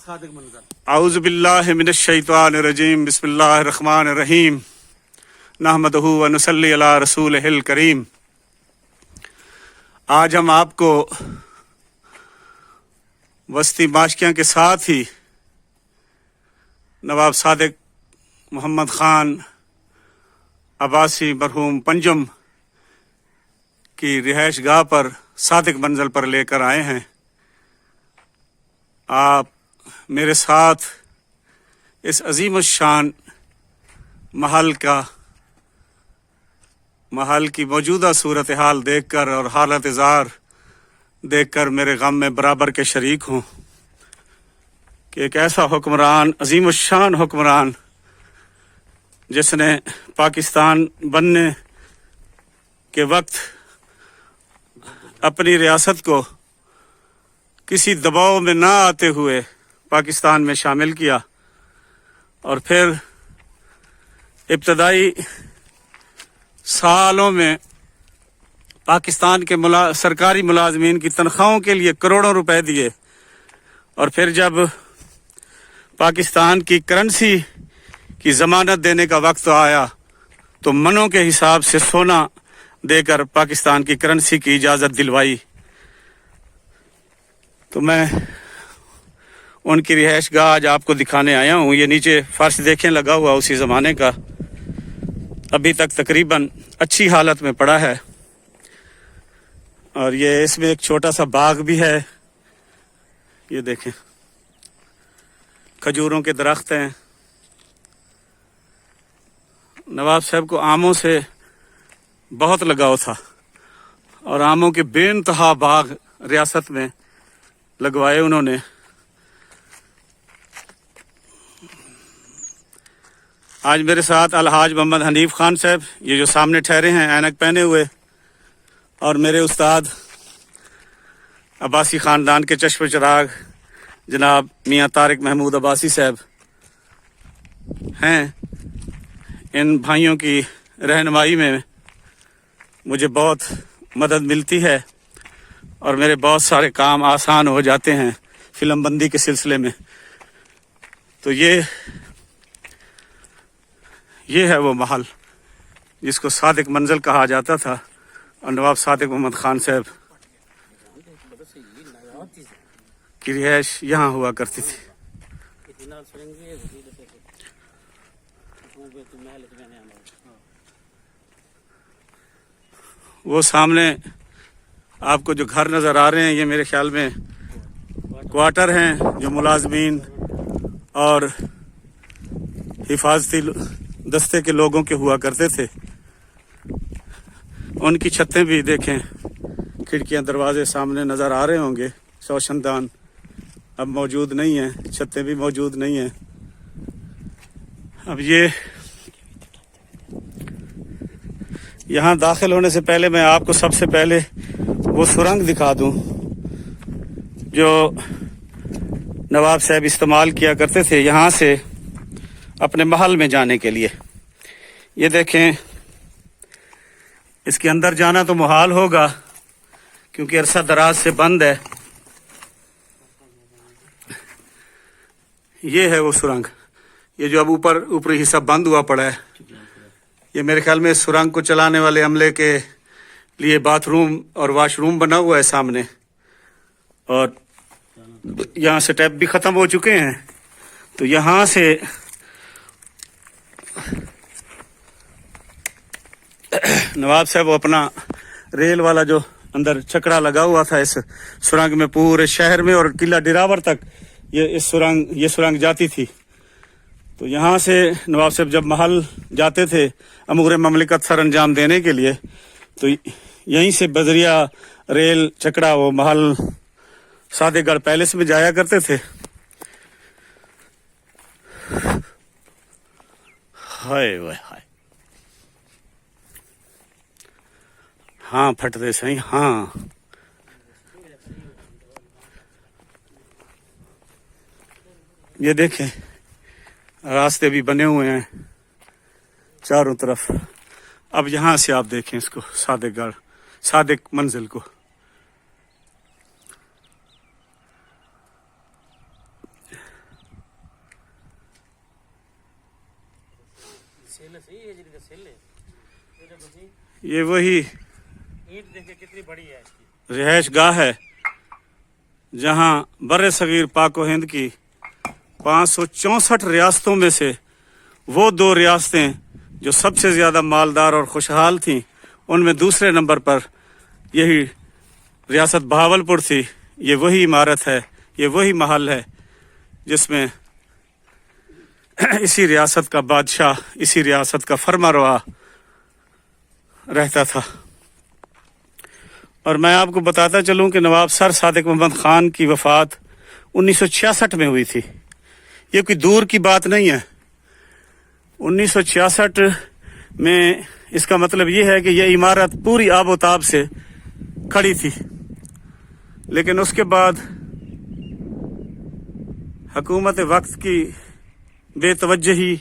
اعوذ باللہ من الشیطان الرجیم بسم اللہ الرحمن الرحیم نحمدہ ونصلی علی رسولہ الکریم۔ آج ہم آپ کو وسطی ماشکیاں کے ساتھ ہی نواب صادق محمد خان عباسی مرحوم پنجم کی رہائش گاہ پر صادق منزل پر لے کر آئے ہیں۔ آپ میرے ساتھ اس عظیم الشان محل کی موجودہ صورتحال دیکھ کر اور حالت زار دیکھ کر میرے غم میں برابر کے شریک ہوں کہ ایک ایسا حکمران، عظیم الشان حکمران، جس نے پاکستان بننے کے وقت اپنی ریاست کو کسی دباؤ میں نہ آتے ہوئے پاکستان میں شامل کیا، اور پھر ابتدائی سالوں میں پاکستان کے سرکاری ملازمین کی تنخواہوں کے لیے کروڑوں روپے دیے، اور پھر جب پاکستان کی کرنسی کی ضمانت دینے کا وقت آیا تو منوں کے حساب سے سونا دے کر پاکستان کی کرنسی کی اجازت دلوائی۔ تو میں ان کی رہائش گاہ آج آپ کو دکھانے آیا ہوں۔ یہ نیچے فرش دیکھیں لگا ہوا اسی زمانے کا، ابھی تک تقریباً اچھی حالت میں پڑا ہے، اور یہ اس میں ایک چھوٹا سا باغ بھی ہے۔ یہ دیکھیں کھجوروں کے درخت ہیں۔ نواب صاحب کو آموں سے بہت لگاؤ تھا، اور آموں کے بے انتہا باغ ریاست میں لگوائے انہوں نے۔ آج میرے ساتھ الحاج محمد حنیف خان صاحب، یہ جو سامنے ٹھہرے ہیں اینک پہنے ہوئے، اور میرے استاد عباسی خاندان کے چشم چراغ جناب میاں طارق محمود عباسی صاحب ہیں۔ ان بھائیوں کی رہنمائی میں مجھے بہت مدد ملتی ہے، اور میرے بہت سارے کام آسان ہو جاتے ہیں فلم بندی کے سلسلے میں۔ تو یہ ہے وہ محل جس کو صادق منزل کہا جاتا تھا، اور نواب صادق محمد خان صاحب کی رہائش یہاں ہوا کرتی تھی۔ وہ سامنے آپ کو جو گھر نظر آ رہے ہیں، یہ میرے خیال میں کوارٹر ہیں جو ملازمین اور حفاظتی دستے کے لوگوں کے ہوا کرتے تھے۔ ان کی چھتیں بھی دیکھیں، کھڑکیاں دروازے سامنے نظر آ رہے ہوں گے۔ روشن دان اب موجود نہیں ہیں، چھتیں بھی موجود نہیں ہیں۔ اب یہاں داخل ہونے سے پہلے میں آپ کو سب سے پہلے وہ سرنگ دکھا دوں جو نواب صاحب استعمال کیا کرتے تھے یہاں سے اپنے محل میں جانے کے لیے۔ یہ دیکھیں، اس کے اندر جانا تو محال ہوگا کیونکہ عرصہ دراز سے بند ہے۔ یہ ہے وہ سرنگ، یہ جو اب اوپری حصہ بند ہوا پڑا ہے۔ یہ میرے خیال میں اس سرنگ کو چلانے والے عملے کے لیے باتھ روم اور واش روم بنا ہوا ہے سامنے، اور یہاں سٹیپ بھی ختم ہو چکے ہیں۔ تو یہاں سے نواب صاحب اپنا ریل والا جو اندر چھکڑا لگا ہوا تھا اس سرنگ میں، پورے شہر میں اور قلعہ ڈراور تک یہ سرنگ جاتی تھی۔ تو یہاں سے نواب صاحب جب محل جاتے تھے امور مملکت سر انجام دینے کے لیے، تو یہیں سے بذریعہ ریل چھکڑا وہ محل صادق گڑھ پیلس میں جایا کرتے تھے۔ ہائے ہائے، ہاں پھٹ دے صحیح، ہاں یہ دیکھیں راستے بھی بنے ہوئے ہیں چاروں طرف۔ اب یہاں سے آپ دیکھیں اس کو، صادق منزل کو۔ یہ وہی رہائش گاہ ہے جہاں بر صغیر پاک و ہند کی 564 ریاستوں میں سے وہ 2 ریاستیں جو سب سے زیادہ مالدار اور خوشحال تھیں، ان میں دوسرے نمبر پر یہی ریاست بہاولپور تھی۔ یہ وہی عمارت ہے، یہ وہی محل ہے جس میں اسی ریاست کا بادشاہ، اسی ریاست کا فرما روا رہتا تھا۔ اور میں آپ کو بتاتا چلوں کہ نواب سر صادق محمد خان کی وفات 1966 میں ہوئی تھی۔ یہ کوئی دور کی بات نہیں ہے۔ 1966 میں اس کا مطلب یہ ہے کہ یہ عمارت پوری آب و تاب سے کھڑی تھی، لیکن اس کے بعد حکومت وقت کی بے توجہی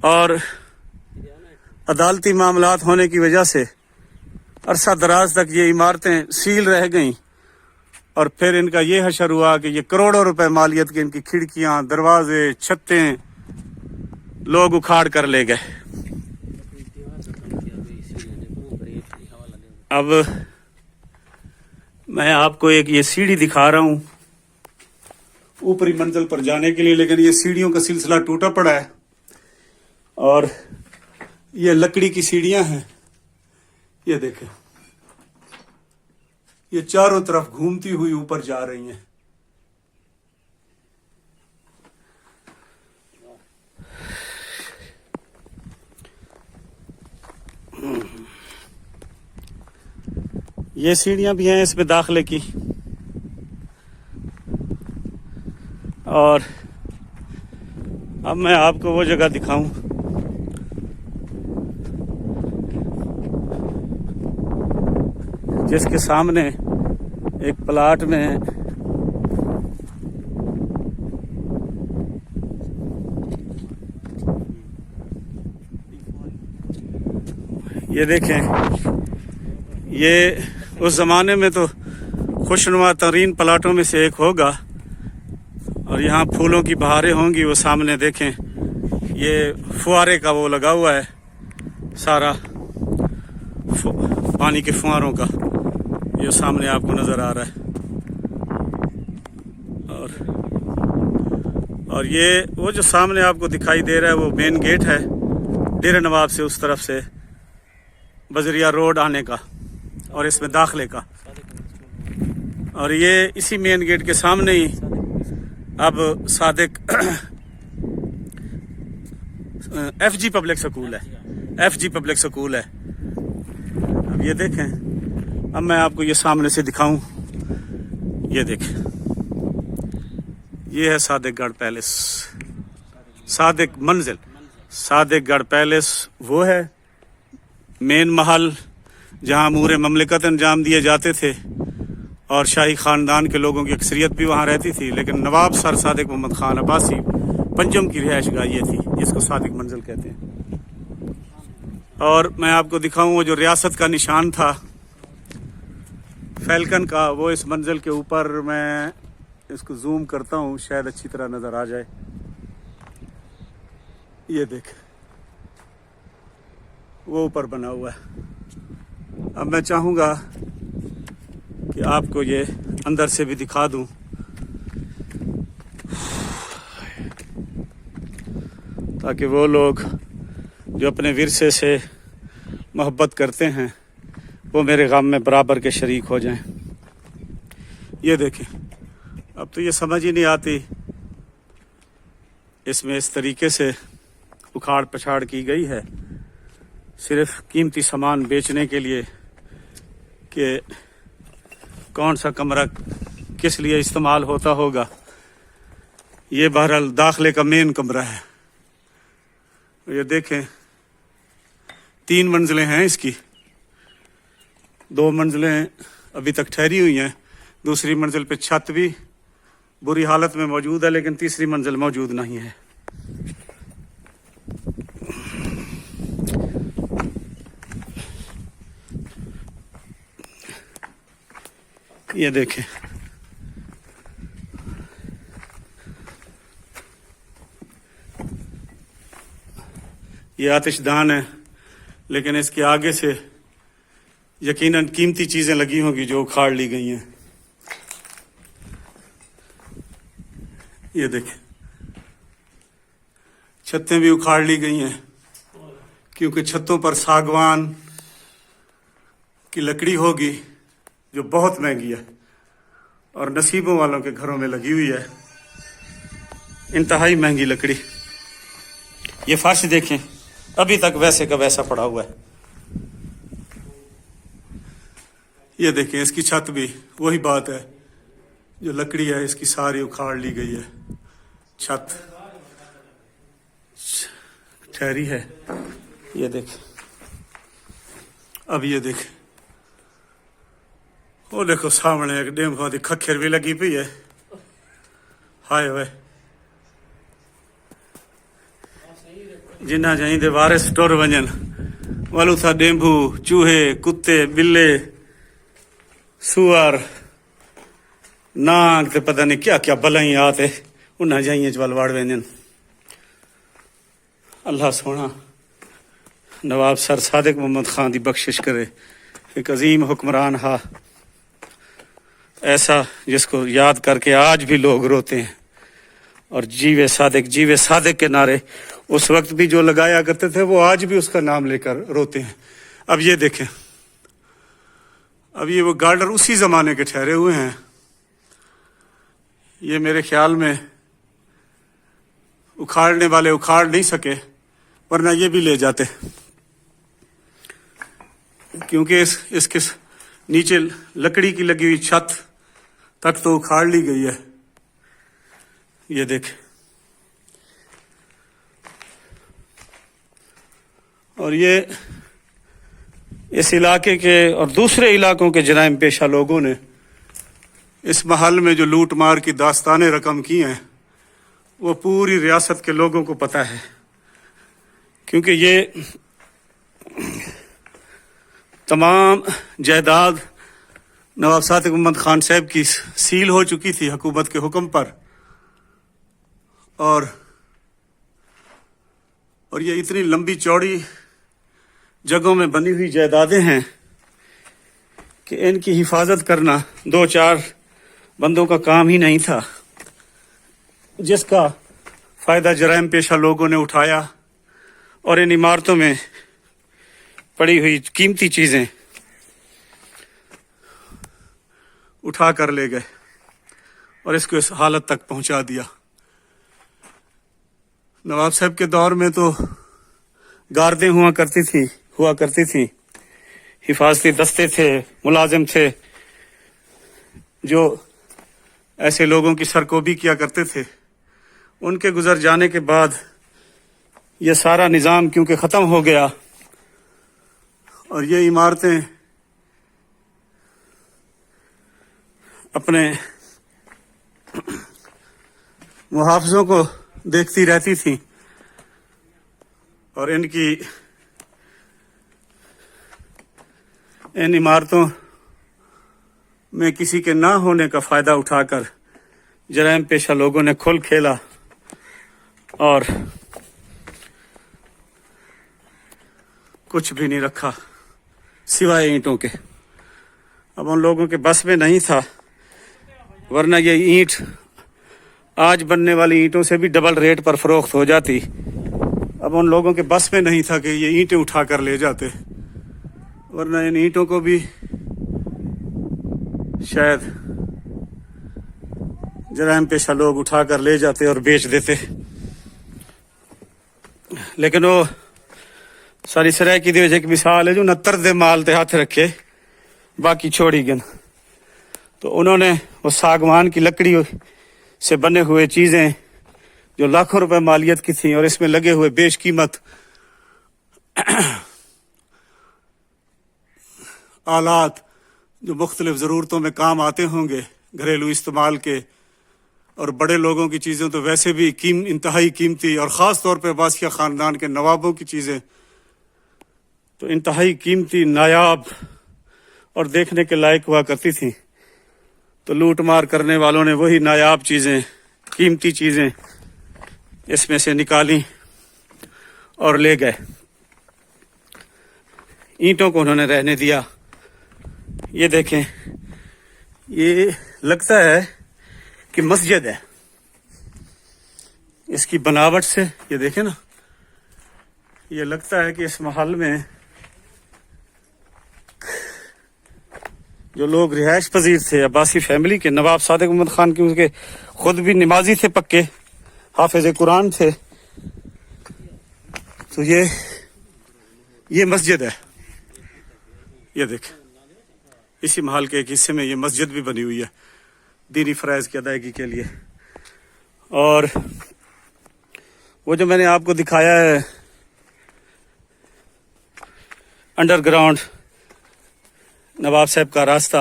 اور عدالتی معاملات ہونے کی وجہ سے عرصہ دراز تک یہ عمارتیں سیل رہ گئیں، اور پھر ان کا یہ حشر ہوا کہ یہ کروڑوں روپے مالیت کی ان کی کھڑکیاں، دروازے، چھتیں لوگ اکھاڑ کر لے گئے۔ اب میں آپ کو ایک یہ سیڑھی دکھا رہا ہوں اوپری منزل پر جانے کے لیے، لیکن یہ سیڑھیوں کا سلسلہ ٹوٹا پڑا ہے اور یہ لکڑی کی سیڑھیاں ہیں۔ یہ دیکھیں، یہ چاروں طرف گھومتی ہوئی اوپر جا رہی ہیں۔ یہ سیڑھیاں بھی ہیں اس میں داخلے کی، اور اب میں آپ کو وہ جگہ دکھاؤں جس کے سامنے ایک پلاٹ میں یہ دیکھیں، یہ اس زمانے میں تو خوشنما ترین پلاٹوں میں سے ایک ہوگا، اور یہاں پھولوں کی بہاریں ہوں گی۔ وہ سامنے دیکھیں، یہ فوارے کا وہ لگا ہوا ہے، سارا پانی کے فواروں کا، یہ سامنے آپ کو نظر آ رہا ہے۔ اور یہ وہ جو سامنے آپ کو دکھائی دے رہا ہے وہ مین گیٹ ہے ڈیرہ نواب سے اس طرف سے بذریعہ روڈ آنے کا اور اس میں داخلے کا۔ اور یہ اسی مین گیٹ کے سامنے ہی اب صادق ایف جی پبلک سکول ہے، ایف جی پبلک سکول ہے۔ اب یہ دیکھیں، اب میں آپ کو یہ سامنے سے دکھاؤں، یہ دیکھیں، یہ ہے صادق گڑھ پیلس، صادق منزل۔ صادق گڑھ پیلس وہ ہے مین محل جہاں امور مملکت انجام دیے جاتے تھے، اور شاہی خاندان کے لوگوں کی اکثریت بھی وہاں رہتی تھی، لیکن نواب سر صادق محمد خان عباسی پنجم کی رہائش گاہ یہ تھی، جس کو صادق منزل کہتے ہیں۔ اور میں آپ کو دکھاؤں وہ جو ریاست کا نشان تھا فیلکن کا، وہ اس منزل کے اوپر، میں اس کو زوم کرتا ہوں شاید اچھی طرح نظر آ جائے۔ یہ دیکھ، وہ اوپر بنا ہوا ہے۔ اب میں چاہوں گا کہ آپ کو یہ اندر سے بھی دکھا دوں، تاکہ وہ لوگ جو اپنے ورثے سے محبت کرتے ہیں وہ میرے غم میں برابر کے شریک ہو جائیں۔ یہ دیکھیں، اب تو یہ سمجھ ہی نہیں آتی اس میں اس طریقے سے اکھاڑ پچھاڑ کی گئی ہے، صرف قیمتی سامان بیچنے کے لیے کہ کون سا کمرہ کس لیے استعمال ہوتا ہوگا۔ یہ بہرحال داخلے کا مین کمرہ ہے۔ یہ دیکھیں، 3 منزلیں ہیں اس کی، 2 منزلیں ابھی تک ٹھہری ہوئی ہیں، دوسری منزل پہ چھت بھی بری حالت میں موجود ہے، لیکن تیسری منزل موجود نہیں ہے۔ یہ دیکھیں، یہ آتش دان ہے، لیکن اس کے آگے سے یقیناً قیمتی چیزیں لگی ہوں گی جو اکھاڑ لی گئی ہیں. یہ دیکھیں چھتیں بھی اکھاڑ لی گئی ہیں، کیونکہ چھتوں پر ساگوان کی لکڑی ہوگی جو بہت مہنگی ہے اور نصیبوں والوں کے گھروں میں لگی ہوئی ہے، انتہائی مہنگی لکڑی. یہ فرش دیکھیں ابھی تک ویسے کا ویسا پڑا ہوا ہے. یہ دیکھیں اس کی چھت بھی وہی بات ہے، جو لکڑی ہے اس کی ساری اکھاڑ لی گئی ہے. چھت ٹھہری ہے. یہ دیکھ، اب یہ دیکھ، وہ دیکھو سامنے ایک ڈیمفوں کی کھکھر بھی لگی پئی ہے. ہائے ہوئے جنہ چاہیے وارث ٹر ونجن والو تھا ڈیمبو، چوہے، کتے، بلے، سور، ناگ تے پتہ نہیں کیا کیا بلائیں آتے انہاں جائیں چوال واڑ وینجن. اللہ سونا نواب سر صادق محمد خان دی بخشش کرے. ایک عظیم حکمران ہا، ایسا جس کو یاد کر کے آج بھی لوگ روتے ہیں. اور جیوے صادق کے نعرے اس وقت بھی جو لگایا کرتے تھے وہ آج بھی اس کا نام لے کر روتے ہیں. اب یہ دیکھیں، اب یہ وہ گارڈر اسی زمانے کے ٹھہرے ہوئے ہیں. یہ میرے خیال میں اکھاڑنے والے اکھاڑ نہیں سکے، ورنہ یہ بھی لے جاتے، کیونکہ اس کے نیچے لکڑی کی لگی ہوئی چھت تک تو اکھاڑ لی گئی ہے. یہ دیکھ، اور یہ اس علاقے کے اور دوسرے علاقوں کے جرائم پیشہ لوگوں نے اس محل میں جو لوٹ مار کی داستانیں رقم کی ہیں وہ پوری ریاست کے لوگوں کو پتہ ہے، کیونکہ یہ تمام جائیداد نواب صادق محمد خان صاحب کی سیل ہو چکی تھی حکومت کے حکم پر. اور یہ اتنی لمبی چوڑی جگہوں میں بنی ہوئی جائیدادیں ہیں کہ ان کی حفاظت کرنا 2-4 بندوں کا کام ہی نہیں تھا، جس کا فائدہ جرائم پیشہ لوگوں نے اٹھایا اور ان عمارتوں میں پڑی ہوئی قیمتی چیزیں اٹھا کر لے گئے اور اس کو اس حالت تک پہنچا دیا. نواب صاحب کے دور میں تو گاردیں ہوا کرتی تھی، حفاظتی دستے تھے، ملازم تھے جو ایسے لوگوں کی سرکوبی کیا کرتے تھے. ان کے گزر جانے کے بعد یہ سارا نظام کیونکہ ختم ہو گیا اور یہ عمارتیں اپنے محافظوں کو دیکھتی رہتی تھیں اور ان عمارتوں میں کسی کے نہ ہونے کا فائدہ اٹھا کر جرائم پیشہ لوگوں نے کھل کھیلا اور کچھ بھی نہیں رکھا سوائے اینٹوں کے. اب ان لوگوں کے بس میں نہیں تھا، ورنہ یہ اینٹ آج بننے والی اینٹوں سے بھی ڈبل ریٹ پر فروخت ہو جاتی. اب ان لوگوں کے بس میں نہیں تھا کہ یہ اینٹیں اٹھا کر لے جاتے، ورنہ ان اینٹوں کو بھی شاید جرائم پیشہ لوگ اٹھا کر لے جاتے اور بیچ دیتے. لیکن وہ ساری سرائے کی دیوجہ کی مثال ہے جو 69 دے مال تے ہاتھ رکھے باقی چھوڑی گن. تو انہوں نے وہ ساگوان کی لکڑی سے بنے ہوئے چیزیں جو لاکھوں روپے مالیت کی تھیں اور اس میں لگے ہوئے بیش قیمت آلات جو مختلف ضرورتوں میں کام آتے ہوں گے گھریلو استعمال کے، اور بڑے لوگوں کی چیزیں تو ویسے بھی انتہائی قیمتی، اور خاص طور پہ عباسیہ خاندان کے نوابوں کی چیزیں تو انتہائی قیمتی، نایاب اور دیکھنے کے لائق ہوا کرتی تھیں. تو لوٹ مار کرنے والوں نے وہی نایاب چیزیں، قیمتی چیزیں اس میں سے نکالی اور لے گئے. اینٹوں کو انہوں نے رہنے دیا. یہ دیکھیں, یہ لگتا ہے کہ مسجد ہے. اس کی بناوٹ سے یہ دیکھیں نا, یہ لگتا ہے کہ اس محل میں جو لوگ رہائش پذیر تھے عباسی فیملی کے, نواب صادق محمد خان کے, ان کے خود بھی نمازی تھے پکے, حافظ قرآن تھے, تو یہ مسجد ہے. یہ دیکھ, اسی محل کے ایک حصے میں یہ مسجد بھی بنی ہوئی ہے دینی فرائض کی ادائیگی کے لیے. اور وہ جو میں نے آپ کو دکھایا ہے انڈر گراؤنڈ نواب صاحب کا راستہ,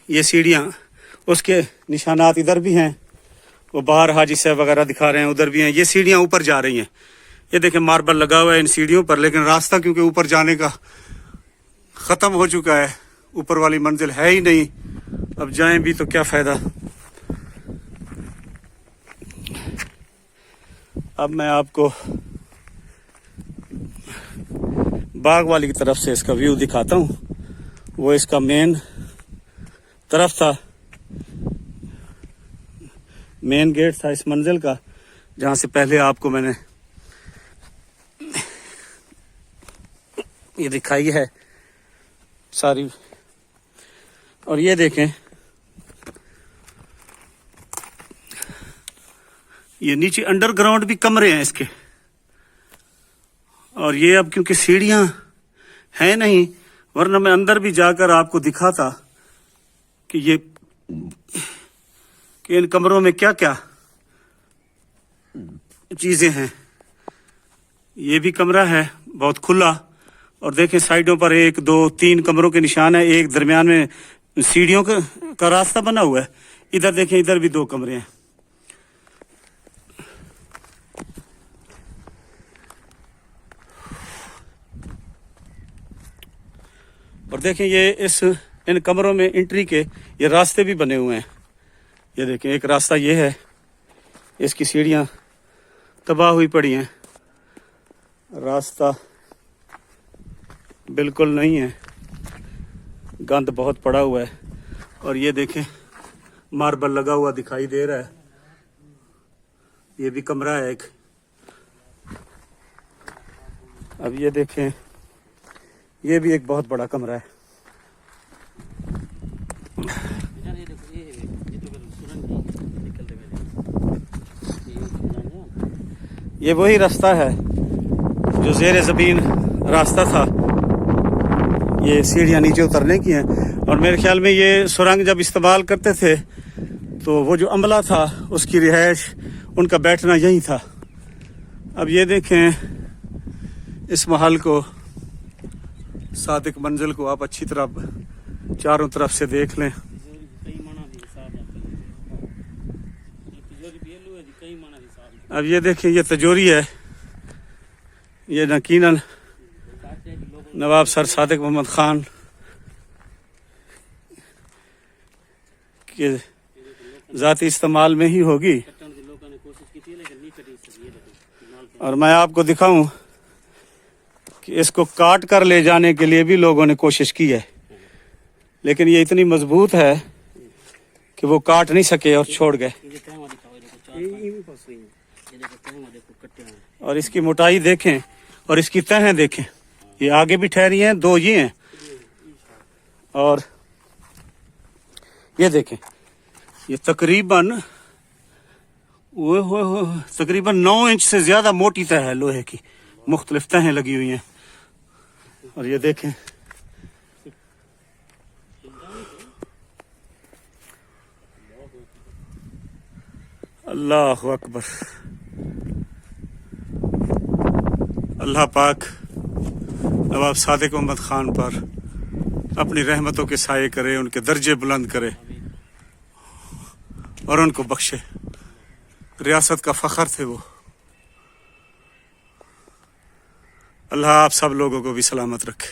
یہ سیڑھیاں, اس کے نشانات ادھر بھی ہیں, وہ باہر حاجی صاحب وغیرہ دکھا رہے ہیں, ادھر بھی ہیں. یہ سیڑھیاں اوپر جا رہی ہیں. یہ دیکھیں ماربل لگا ہوا ہے ان سیڑھیوں پر, لیکن راستہ کیونکہ اوپر جانے کا ختم ہو چکا ہے, اوپر والی منزل ہے ہی نہیں. اب جائیں بھی تو کیا فائدہ. اب میں آپ کو باغ والی کی طرف سے اس کا ویو دکھاتا ہوں. وہ اس کا مین طرف تھا, مین گیٹ تھا اس منزل کا, جہاں سے پہلے آپ کو میں نے یہ دکھائی ہے ساری. اور یہ دیکھیں, یہ نیچے انڈر گراؤنڈ بھی کمرے ہیں اس کے. اور یہ اب کیونکہ سیڑھیاں ہیں نہیں, ورنہ میں اندر بھی جا کر آپ کو دکھاتا کہ ان کمروں میں کیا کیا چیزیں ہیں. یہ بھی کمرہ ہے بہت کھلا, اور دیکھیں سائڈوں پر 1 2 3 کمروں کے نشان ہیں. ایک درمیان میں سیڑھیوں کا راستہ بنا ہوا ہے. ادھر دیکھیں, ادھر بھی 2 کمرے ہیں. اور دیکھیں یہ ان کمروں میں انٹری کے یہ راستے بھی بنے ہوئے ہیں. یہ دیکھیں ایک راستہ یہ ہے, اس کی سیڑھیاں تباہ ہوئی پڑی ہیں, راستہ بالکل نہیں ہے, گند بہت پڑا ہوا ہے. اور یہ دیکھیں ماربل لگا ہوا دکھائی دے رہا ہے, یہ بھی کمرہ ہے ایک. اب یہ دیکھیں, یہ بھی ایک بہت بڑا کمرہ ہے. یہ وہی راستہ ہے جو زیر زمین راستہ تھا, یہ سیڑھیاں نیچے اترنے کی ہیں. اور میرے خیال میں یہ سرنگ جب استعمال کرتے تھے تو وہ جو عملہ تھا اس کی رہائش, ان کا بیٹھنا یہی تھا. اب یہ دیکھیں اس محل کو, صادق منزل کو آپ اچھی طرح چاروں طرف سے دیکھ لیں. اب یہ دیکھیں یہ تجوری ہے, یہ یقیناً نواب سر صادق محمد خان کے ذاتی استعمال میں ہی ہوگی. اور میں آپ کو دکھاؤں کہ اس کو کاٹ کر لے جانے کے لیے بھی لوگوں نے کوشش کی ہے, لیکن یہ اتنی مضبوط ہے کہ وہ کاٹ نہیں سکے اور چھوڑ گئے. اور اس کی موٹائی دیکھیں اور اس کی تہیں دیکھیں, یہ آگے بھی ٹھہری ہیں, 2 یہ ہیں. اور یہ دیکھیں یہ تقریباً 9 انچ سے زیادہ موٹی تہ ہے لوہے کی, مختلف تہیں لگی ہوئی ہیں. اور یہ دیکھیں اللہ اکبر. اللہ پاک نواب صادق محمد خان پر اپنی رحمتوں کے سائے کرے, ان کے درجے بلند کرے اور ان کو بخشے. ریاست کا فخر تھے وہ. اللہ آپ سب لوگوں کو بھی سلامت رکھے.